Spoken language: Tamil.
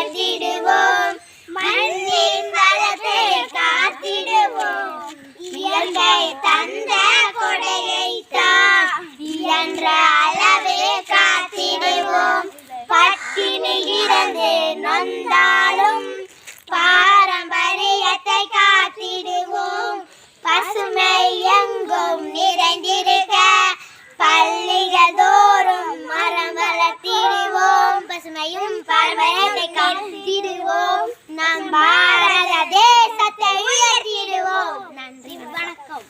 உயர்த்திடுவோம். மண்ணின் வளத்தை காத்திடுவோம். இயற்கை தந்த கொடையை தான் இயன்ற அளவே காத்திடுவோம். பட்டினி கிடந்து நொந்தாலும் பாரம்பரியத்தை காத்திடுவோம். பசுமை எங்கும் நிறைந்திருக்க பள்ளிகள் தோறும் மரம் வளர்த்திடுவோம். பசுமையும் பாரம்பரியத்தை காத்திடுவோம். நம் பாரத தேசத்தை உயர்த்திடுவோம். நன்றி, வணக்கம்.